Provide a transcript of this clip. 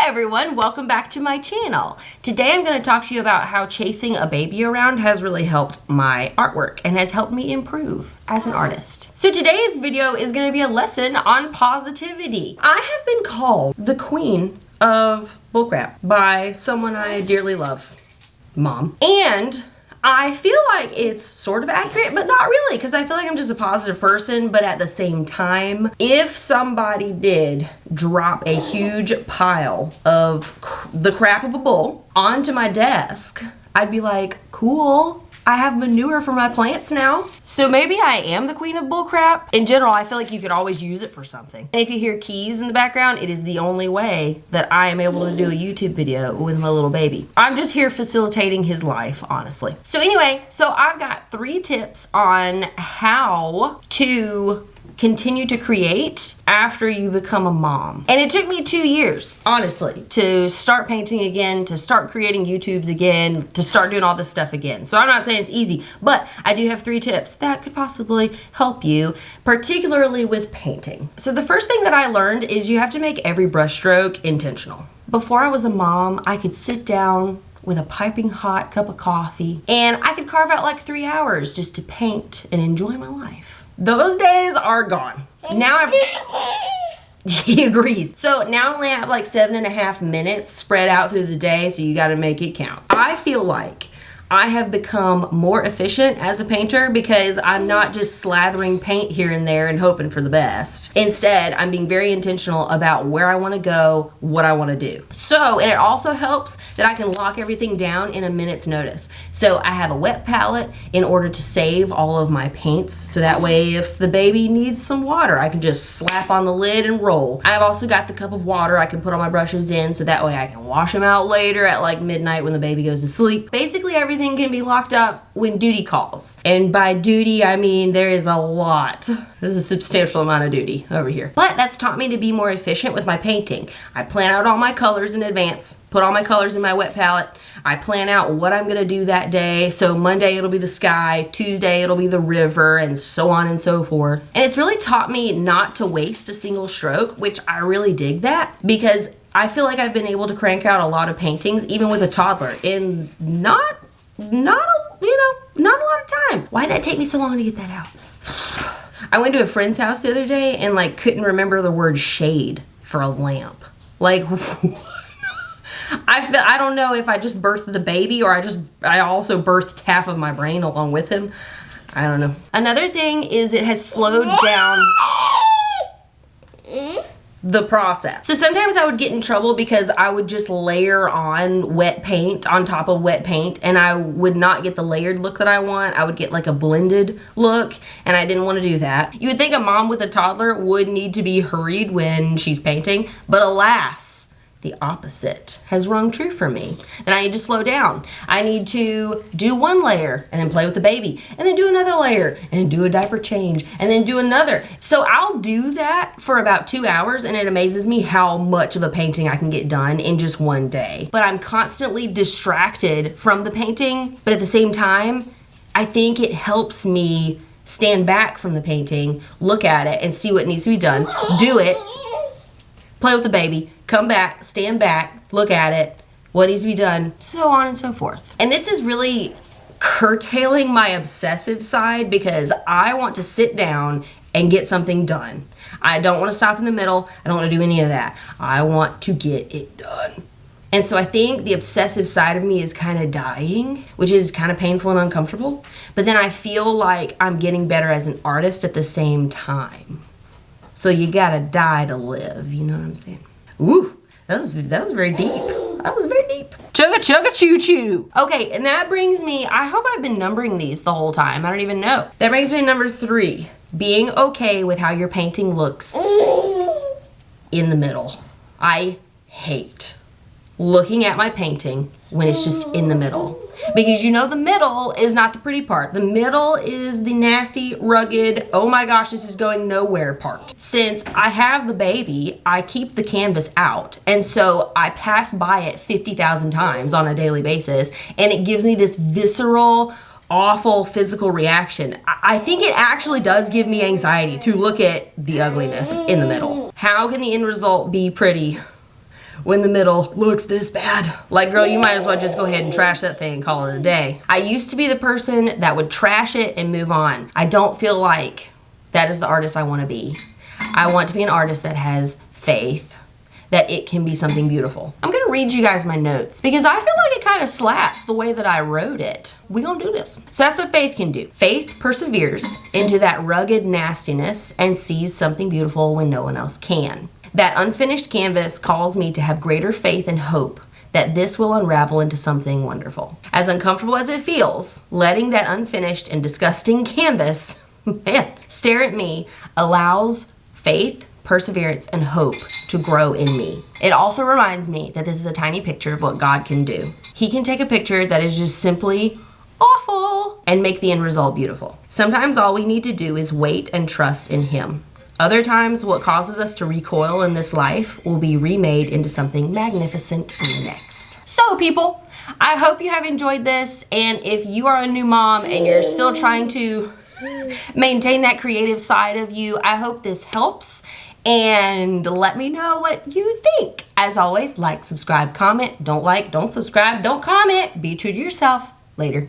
everyone, welcome back to my channel. Today I'm going to talk to you about how chasing a baby around has really helped my artwork and has helped me improve as an artist. So today's video is going to be a lesson on positivity. I have been called the queen of bullcrap by someone I dearly love, Mom. And I feel like it's sort of accurate, but not really, because I feel like I'm just a positive person. But at the same time, if somebody did drop a huge pile of the crap of a bull onto my desk, I'd be like, cool, I have manure for my plants now. So maybe I am the queen of bullcrap. In general, I feel like you could always use it for something. And if you hear keys in the background, it is the only way that I am able to do a YouTube video with my little baby. I'm just here facilitating his life, honestly. So anyway, I've got 3 tips on how to continue to create after you become a mom. And it took me 2 years, honestly, to start painting again, to start creating YouTubes again, to start doing all this stuff again. So I'm not saying it's easy, but I do have 3 tips that could possibly help you, particularly with painting. So the first thing that I learned is you have to make every brushstroke intentional. Before I was a mom, I could sit down with a piping hot cup of coffee and I could carve out like 3 hours just to paint and enjoy my life. Those days are gone. Now he agrees. So now I only have like 7.5 minutes spread out through the day, so you gotta make it count. I feel like I have become more efficient as a painter because I'm not just slathering paint here and there and hoping for the best. Instead, I'm being very intentional about where I want to go, what I want to do. So, and it also helps that I can lock everything down in a minute's notice. So I have a wet palette in order to save all of my paints. So that way, if the baby needs some water, I can just slap on the lid and roll. I've also got the cup of water I can put all my brushes in, so that way I can wash them out later at like midnight when the baby goes to sleep. Basically, everything can be locked up when duty calls. And by duty, I mean there is a lot. There's a substantial amount of duty over here. But that's taught me to be more efficient with my painting. I plan out all my colors in advance, put all my colors in my wet palette. I plan out what I'm gonna do that day. So Monday it'll be the sky, Tuesday it'll be the river, and so on and so forth. And it's really taught me not to waste a single stroke, which I really dig that, because I feel like I've been able to crank out a lot of paintings, even with a toddler, in not a lot of time. Why'd that take me so long to get that out? I went to a friend's house the other day and like couldn't remember the word shade for a lamp. Like, I don't know if I just birthed the baby or I also birthed half of my brain along with him. I don't know. Another thing is it has slowed down the process. So sometimes I would get in trouble because I would just layer on wet paint on top of wet paint and I would not get the layered look that I want. I would get like a blended look and I didn't want to do that. You would think a mom with a toddler would need to be hurried when she's painting, but alas, the opposite has rung true for me. Then I need to slow down. I need to do one layer and then play with the baby and then do another layer and do a diaper change and then do another. So I'll do that for about 2 hours and it amazes me how much of a painting I can get done in just one day. But I'm constantly distracted from the painting, but at the same time, I think it helps me stand back from the painting, look at it and see what needs to be done, do it, play with the baby, come back, stand back, look at it, what needs to be done, so on and so forth. And this is really curtailing my obsessive side because I want to sit down and get something done. I don't want to stop in the middle. I don't want to do any of that. I want to get it done. And so I think the obsessive side of me is kind of dying, which is kind of painful and uncomfortable. But then I feel like I'm getting better as an artist at the same time. So you gotta die to live, you know what I'm saying? Ooh, that was very deep. That was very deep. Chugga chugga choo choo. Okay, and that brings me, I hope I've been numbering these the whole time. I don't even know. That brings me to number 3, being okay with how your painting looks in the middle. I hate looking at my painting when it's just in the middle. Because you know the middle is not the pretty part. The middle is the nasty, rugged, oh my gosh, this is going nowhere part. Since I have the baby, I keep the canvas out. And so I pass by it 50,000 times on a daily basis. And it gives me this visceral, awful physical reaction. I think it actually does give me anxiety to look at the ugliness in the middle. How can the end result be pretty when the middle looks this bad. Like, girl, you might as well just go ahead and trash that thing and call it a day. I used to be the person that would trash it and move on. I don't feel like that is the artist I want to be. I want to be an artist that has faith that it can be something beautiful. I'm gonna read you guys my notes because I feel like it kind of slaps the way that I wrote it. We gonna do this. So that's what faith can do. Faith perseveres into that rugged nastiness and sees something beautiful when no one else can. That unfinished canvas calls me to have greater faith and hope that this will unravel into something wonderful. As uncomfortable as it feels, letting that unfinished and disgusting canvas, man, stare at me allows faith, perseverance, and hope to grow in me. It also reminds me that this is a tiny picture of what God can do. He can take a picture that is just simply awful and make the end result beautiful. Sometimes all we need to do is wait and trust in Him. Other times, what causes us to recoil in this life will be remade into something magnificent in the next. So, people, I hope you have enjoyed this, and if you are a new mom and you're still trying to maintain that creative side of you, I hope this helps. And let me know what you think. As always, like, subscribe, comment. Don't like, don't subscribe, don't comment. Be true to yourself. Later.